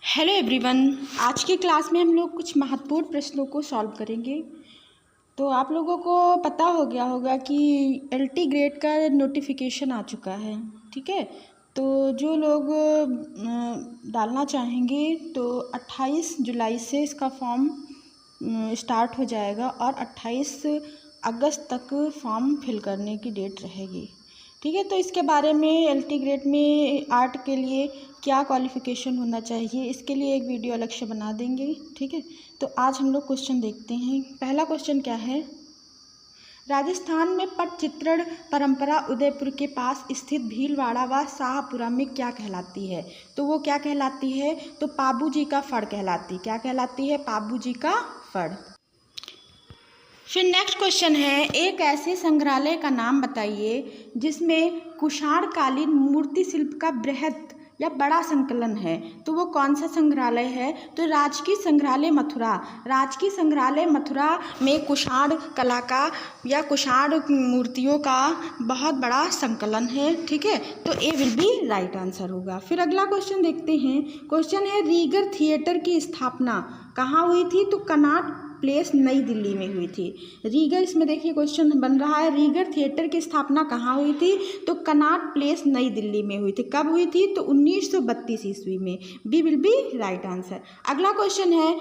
Hello everyone, आज की class में हम लोग कुछ महत्वपूर्ण प्रश्नों को सॉल्व करेंगे। तो आप लोगों को पता हो गया होगा कि एलटी ग्रेड का नोटिफिकेशन आ चुका है। ठीक है, तो जो लोग डालना चाहेंगे तो 28 जुलाई से इसका फॉर्म स्टार्ट हो जाएगा और 28 अगस्त तक फॉर्म फिल करने की डेट रहेगी। ठीक है, तो इसके बारे में एलटी ग्रेड में आर्ट के लिए क्या क्वालिफ़िकेशन होना चाहिए, इसके लिए एक वीडियो अलग से बना देंगे। ठीक है, तो आज हम लोग क्वेश्चन देखते हैं। पहला क्वेश्चन क्या है, राजस्थान में पटचित्रण परंपरा उदयपुर के पास स्थित भीलवाड़ा व शाहपुरा में क्या कहलाती है? तो वो क्या कहलाती है? तो पाबू जी का फड़ कहलाती। क्या कहलाती है? पाबू जी का फड़। फिर नेक्स्ट क्वेश्चन है, एक ऐसे संग्रहालय का नाम बताइए जिसमें कुषाण कालीन मूर्ति शिल्प का बृहद या बड़ा संकलन है। तो वो कौन सा संग्रहालय है? तो राजकीय संग्रहालय मथुरा। राजकीय संग्रहालय मथुरा में कुषाण कला का या कुषाण मूर्तियों का बहुत बड़ा संकलन है। ठीक है, तो ए विल बी राइट आंसर होगा। फिर अगला क्वेश्चन देखते हैं। क्वेश्चन है, रीगर थिएटर की स्थापना कहाँ हुई थी? तो कनॉट प्लेस नई दिल्ली में हुई थी। रीगर, इसमें देखिए क्वेश्चन बन रहा है, रीगर थिएटर की स्थापना कहाँ हुई थी? तो कनॉट प्लेस नई दिल्ली में हुई थी। कब हुई थी? तो 1932 ईस्वी में। B will be right answer. अगला क्वेश्चन है,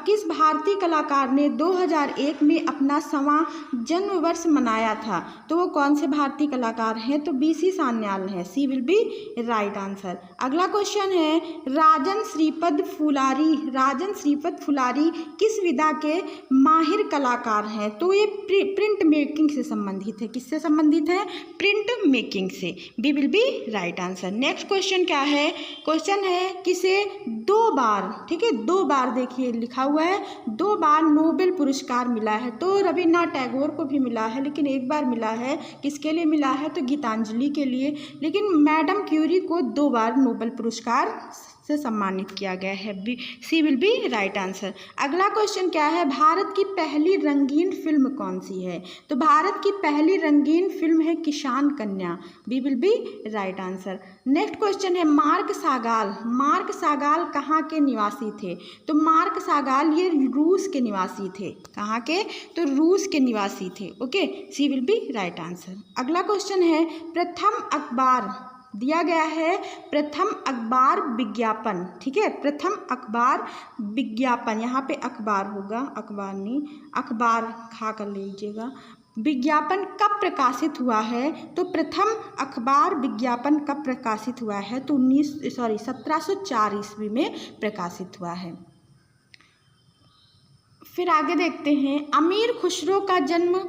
किस भारतीय कलाकार ने 2001 में अपना 100वां जन्म वर्ष मनाया था? तो वो कौन से भारतीय कलाकार हैं? तो बीसी सान्याल हैं। सी विल बी राइट आंसर। अगला क्वेश्चन है, राजन श्रीपद फुलारी। राजन श्रीपद फुलारी किस विधा के माहिर कलाकार हैं? तो ये प्रिंट मेकिंग से संबंधित है। किससे संबंधित है? प्रिंट मेकिंग से। B will be right answer. Next question क्या है? क्वेश्चन है, किसे 2 बार, ठीक है 2 बार, देखिए लिखा हुआ है 2 बार नोबेल पुरस्कार मिला है। तो रविन्द्रनाथ टैगोर को भी मिला है, लेकिन एक बार मिला है। किसके लिए मिला है? तो गीतांजलि के लिए। लेकिन मैडम क्यूरी को 2 बार नोबेल पुरस्कार से सम्मानित किया गया है। B, C will be right answer. अगला क्वेश्चन क्या है, भारत की पहली रंगीन फिल्म कौन सी है? तो भारत की पहली रंगीन फिल्म है किसान कन्या। B will be right answer. Next question है, मार्क सागाल। मार्क सागाल कहाँ के निवासी थे? तो मार्क सागाल ये रूस के निवासी थे। कहाँ के? तो रूस के निवासी थे। Okay, C will be right answer. अगला क्वेश्चन है, प्रथम अखबार दिया गया है, प्रथम अखबार विज्ञापन। ठीक है, प्रथम अखबार विज्ञापन, यहाँ पे अखबार होगा, अखबार नहीं, अखबार खा कर लीजिएगा। विज्ञापन कब प्रकाशित हुआ है? तो प्रथम अखबार विज्ञापन कब प्रकाशित हुआ है? तो 1704 ईस्वी में प्रकाशित हुआ है। फिर आगे देखते हैं, अमीर खुसरो का जन्म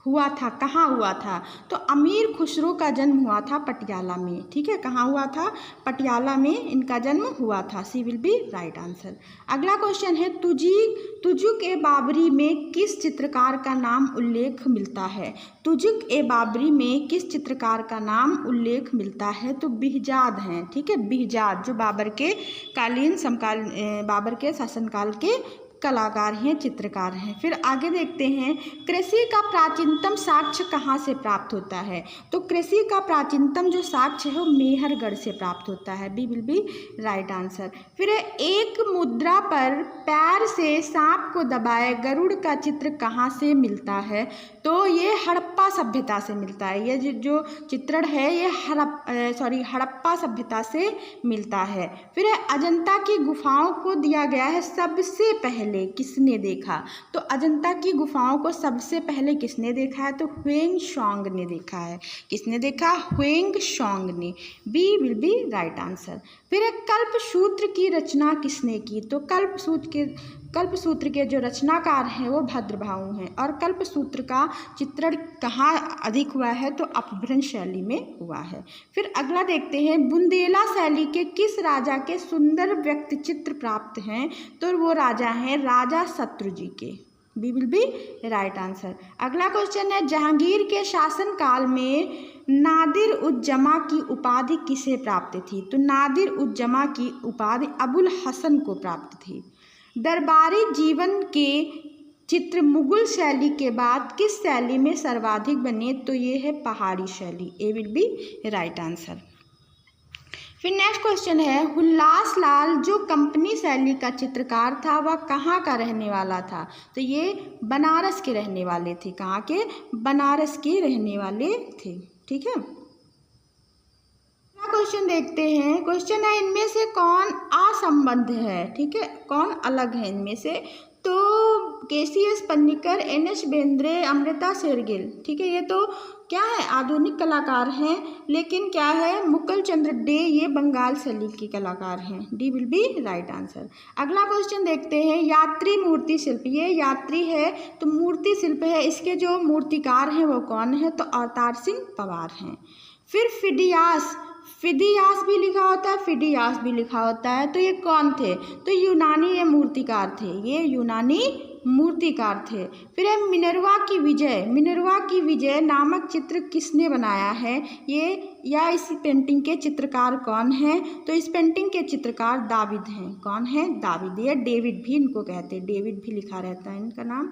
हुआ था, कहाँ हुआ था? तो अमीर खुसरो का जन्म हुआ था पटियाला में। ठीक है, कहाँ हुआ था? पटियाला में इनका जन्म हुआ था। सी विल बी राइट आंसर। अगला क्वेश्चन है, तुजुक ए बाबरी में किस चित्रकार का नाम उल्लेख मिलता है? तुजुक ए बाबरी में किस चित्रकार का नाम उल्लेख मिलता है? तो बिहजाद हैं। ठीक है, बिहजाद जो बाबर के कालीन समकाल बाबर के शासनकाल के कलाकार हैं, चित्रकार हैं। फिर आगे देखते हैं, कृषि का प्राचीनतम साक्ष्य कहाँ से प्राप्त होता है? तो कृषि का प्राचीनतम जो साक्ष्य है वो मेहरगढ़ से प्राप्त होता है। B will be right answer. फिर एक मुद्रा पर पैर से सांप को दबाए गरुड़ का चित्र कहाँ से मिलता है? तो ये हड़प्पा सभ्यता से मिलता है। ये जो चित्रण है ये हड़प्पा सभ्यता से मिलता है। फिर अजंता की गुफाओं को दिया गया है सबसे पहले किसने देखा? तो अजंता की गुफाओं को सबसे पहले किसने देखा है? तो ह्वेंगसांग ने देखा है। किसने देखा? ह्वेंगसांग ने। B will be right answer. फिर कल्पसूत्र की रचना किसने की? तो कल्पसूत्र के जो रचनाकार हैं वो भद्रभाऊ हैं। और कल्पसूत्र का चित्रण कहाँ अधिक हुआ है? तो अपभ्रंश शैली में हुआ है। फिर अगला देखते हैं, बुंदेला शैली के किस राजा के सुंदर व्यक्ति चित्र प्राप्त हैं? तो वो राजा हैं राजा शत्रुजी के। B will be right answer. अगला क्वेश्चन है, जहांगीर के शासनकाल में नादिर उज जमा की उपाधि किसे प्राप्त थी? तो नादिर उज जमा की उपाधि अबुल हसन को प्राप्त थी। दरबारी जीवन के चित्र मुगल शैली के बाद किस शैली में सर्वाधिक बने? तो ये है पहाड़ी शैली। ए विल बी राइट आंसर। फिर नेक्स्ट क्वेश्चन है, हुल्लास लाल जो कंपनी शैली का चित्रकार था वह कहाँ का रहने वाला था? तो ये बनारस के रहने वाले थे। कहाँ के? बनारस के रहने वाले थे। ठीक है, क्वेश्चन देखते हैं। क्वेश्चन है, इनमें से कौन असंबद्ध है? ठीक है, कौन अलग है इनमें से? तो KCS पन्नीकर, NS बेंद्रे, अमृता शेरगिल। ठीक है, ये तो क्या है? आधुनिक कलाकार हैं। लेकिन क्या है? मुकुल चंद्र डे ये बंगाल शैली के कलाकार हैं। D will be right answer. अगला क्वेश्चन देखते हैं, यात्री मूर्ति शिल्प। ये यात्री है तो मूर्ति शिल्प है, इसके जो मूर्तिकार हैं वो कौन है? तो अवतार सिंह पवार हैं। फिर फिडियास, फिडियास भी लिखा होता है, फिडियास भी लिखा होता है। तो ये कौन थे? तो यूनानी ये मूर्तिकार थे, ये यूनानी मूर्तिकार थे। फिर है मिनर्वा की विजय। मिनर्वा की विजय नामक चित्र किसने बनाया है? ये या इस पेंटिंग के चित्रकार कौन हैं? तो इस पेंटिंग के चित्रकार दाविद हैं। कौन है? दाविद। या डेविड भी इनको कहते हैं, डेविड भी लिखा रहता है इनका नाम,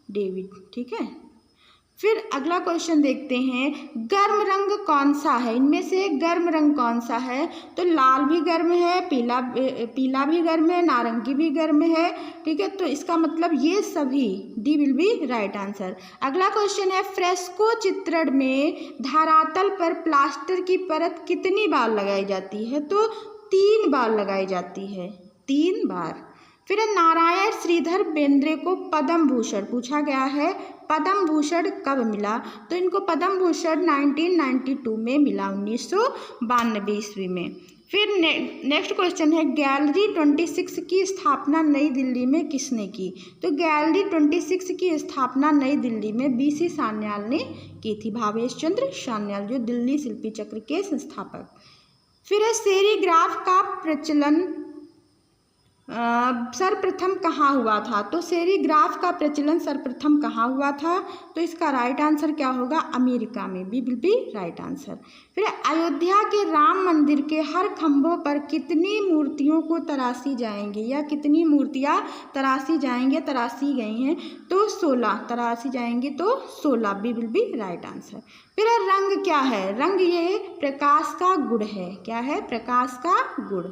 डेविड। ठीक है, फिर अगला क्वेश्चन देखते हैं, गर्म रंग कौन सा है? इनमें से गर्म रंग कौन सा है? तो लाल भी गर्म है, पीला भी गर्म है, नारंगी भी गर्म है। ठीक है, तो इसका मतलब ये सभी, D will be right answer. अगला क्वेश्चन है, फ्रेस्को चित्रण में धरातल पर प्लास्टर की परत कितनी बार लगाई जाती है? तो 3 बार लगाई जाती है, 3 बार। फिर नारायण श्रीधर बेंद्रे को पद्म भूषण पूछा गया है, पद्म भूषण कब मिला? तो इनको पद्म भूषण 1992 में मिला, 1992 ईस्वी में। फिर नेक्स्ट क्वेश्चन है, गैलरी 26 की स्थापना नई दिल्ली में किसने की? तो गैलरी 26 की स्थापना नई दिल्ली में BC सान्याल ने की थी, भावेश चंद्र सान्याल, जो दिल्ली शिल्पी चक्र के संस्थापक। फिर है सेरीग्राफ का प्रचलन सर्वप्रथम कहाँ हुआ था? तो सेरीग्राफ का प्रचलन सर्वप्रथम कहाँ हुआ था? तो इसका राइट आंसर क्या होगा? अमेरिका में, B will be right answer. फिर अयोध्या के राम मंदिर के हर खंभों पर कितनी मूर्तियों को तराशी जाएंगी, या कितनी मूर्तियाँ तराशी जाएंगे, तराशी गई हैं? तो 16 तराशी जाएंगी, तो 16, B will be right answer. फिर रंग क्या है? रंग ये प्रकाश का गुण है। क्या है? प्रकाश का गुण।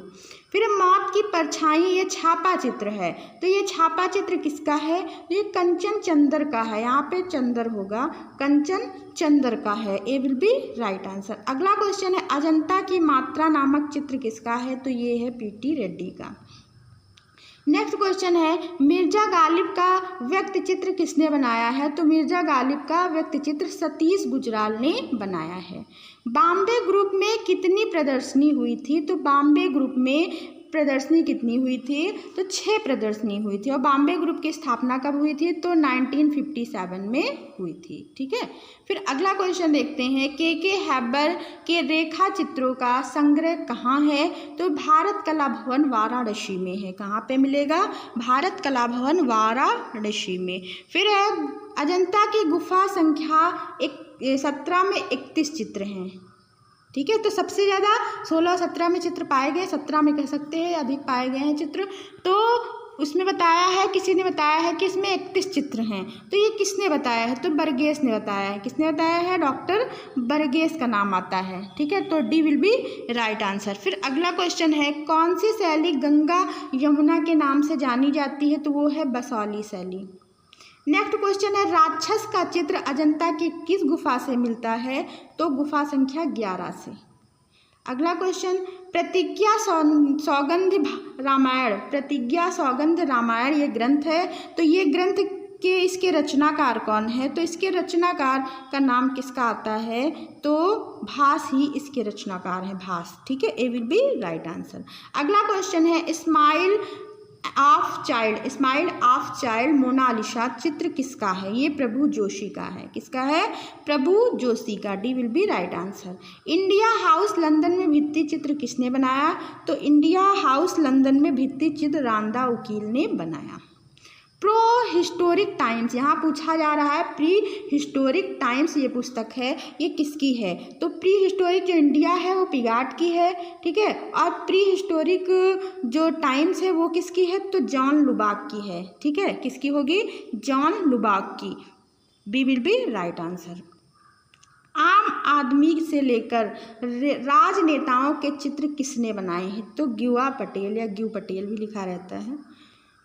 फिर मौत की परछाई, ये छापा चित्र है। तो ये छापा चित्र किसका है? ये कंचन चंद्र का है, यहाँ पे चंद्र होगा, कंचन चंद्र का है, ए विल बी राइट आंसर। अगला क्वेश्चन है, अजंता की मात्रा नामक चित्र किसका है? तो ये है PT रेड्डी का। नेक्स्ट क्वेश्चन है, मिर्जा गालिब का व्यक्ति चित्र किसने बनाया है? तो मिर्जा गालिब का व्यक्ति चित्र सतीश गुजराल ने बनाया है। बॉम्बे ग्रुप में कितनी प्रदर्शनी हुई थी? तो बॉम्बे ग्रुप में प्रदर्शनी कितनी हुई थी? तो 6 प्रदर्शनी हुई थी। और बॉम्बे ग्रुप की स्थापना कब हुई थी? तो 1957 में हुई थी। ठीक है, फिर अगला क्वेश्चन देखते हैं, KK हैबर के रेखा चित्रों का संग्रह कहाँ है? तो भारत कला भवन वाराणसी में है। कहाँ पे मिलेगा? भारत कला भवन वाराणसी में। फिर है अजंता की गुफा संख्या 17 में 31 चित्र हैं। ठीक है, तो सबसे ज़्यादा 16-17 में चित्र पाए गए, 17 में कह सकते हैं अधिक पाए गए हैं चित्र। तो उसमें बताया है, किसी ने बताया है कि इसमें 31 चित्र हैं। तो ये किसने बताया है? तो बर्गेस ने बताया है। किसने बताया है? डॉक्टर बर्गेस का नाम आता है। ठीक है, तो D will be right answer. फिर अगला क्वेश्चन है, कौन सी शैली गंगा यमुना के नाम से जानी जाती है? तो वो है बसौली शैली। नेक्स्ट क्वेश्चन है, राक्षस का चित्र अजंता की किस गुफा से मिलता है? तो गुफा संख्या 11 से। अगला क्वेश्चन, प्रतिज्ञा सौगंध रामायण, प्रतिज्ञा सौगंध रामायण ये ग्रंथ है। तो ये ग्रंथ के इसके रचनाकार कौन है? तो इसके रचनाकार का नाम किसका आता है? तो भास ही इसके रचनाकार हैं, भास। ठीक है, ए विल बी राइट आंसर। अगला क्वेश्चन है, स्माइल ऑफ चाइल्ड मोनालिसा चित्र किसका है? ये प्रभु जोशी का है। किसका है? प्रभु जोशी का, D will be right answer. India house London में भित्ति चित्र किसने बनाया? तो इंडिया हाउस लंदन में भित्ति चित्र रांदा वकील ने बनाया। प्रो हिस्टोरिक टाइम्स, यहाँ पूछा जा रहा है प्री हिस्टोरिक टाइम्स ये पुस्तक है, ये किसकी है? तो प्री हिस्टोरिक जो इंडिया है वो पिगाट की है। ठीक है, और प्री हिस्टोरिक जो टाइम्स है वो किसकी है? तो जॉन लुबाक की है। ठीक है, किसकी होगी? जॉन लुबाक की, B will be right answer. आम आदमी से लेकर राजनेताओं के चित्र किसने बनाए हैं? तो ग्युआ पटेल या ग्यू पटेल भी लिखा रहता है।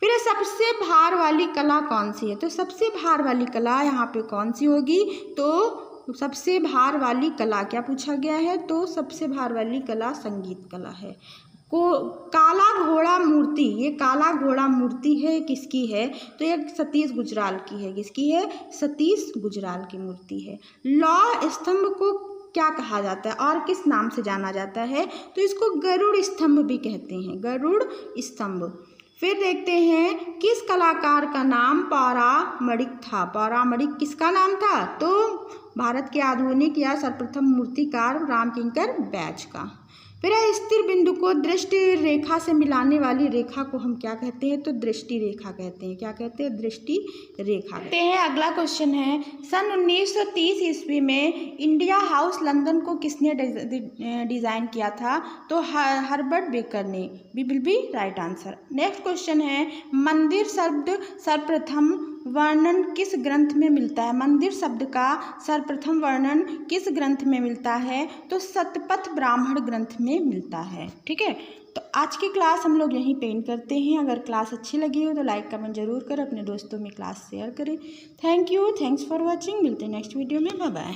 फिर सबसे भार वाली कला कौन सी है? तो सबसे भार वाली कला यहाँ पे कौन सी होगी? तो सबसे भार वाली कला क्या पूछा गया है? तो सबसे भार वाली कला संगीत कला है। काला घोड़ा मूर्ति, ये काला घोड़ा मूर्ति है किसकी है? तो ये सतीश गुजराल की है। किसकी है? सतीश गुजराल की मूर्ति है। लौह स्तंभ को क्या कहा जाता है और किस नाम से जाना जाता है? तो इसको गरुड़ स्तंभ भी कहते हैं, गरुड़ स्तंभ। फिर देखते हैं किस कलाकार का नाम पौराणिक था? पौराणिक किसका नाम था? तो भारत के आधुनिक या सर्वप्रथम मूर्तिकार रामकिंकर बैज का। फिर स्थिर बिंदु को दृष्टि रेखा से मिलाने वाली रेखा को हम क्या कहते हैं? तो दृष्टि रेखा कहते हैं। क्या कहते हैं? दृष्टि रेखा कहते हैं। अगला क्वेश्चन है, सन 1930 ईस्वी में इंडिया हाउस लंदन को किसने डिज़ाइन किया था? तो हर्बर्ट बेकर ने। B will be right answer. Next question है, मंदिर शब्द सर्वप्रथम वर्णन किस ग्रंथ में मिलता है? मंदिर शब्द का सर्वप्रथम वर्णन किस ग्रंथ में मिलता है? तो शतपथ ब्राह्मण ग्रंथ में मिलता है। ठीक है, तो आज की क्लास हम लोग यहीं पे एंड करते हैं। अगर क्लास अच्छी लगी हो तो लाइक कमेंट जरूर करें, अपने दोस्तों में क्लास शेयर करें। Thank you, thanks for watching. मिलते हैं नेक्स्ट वीडियो में। Bye bye.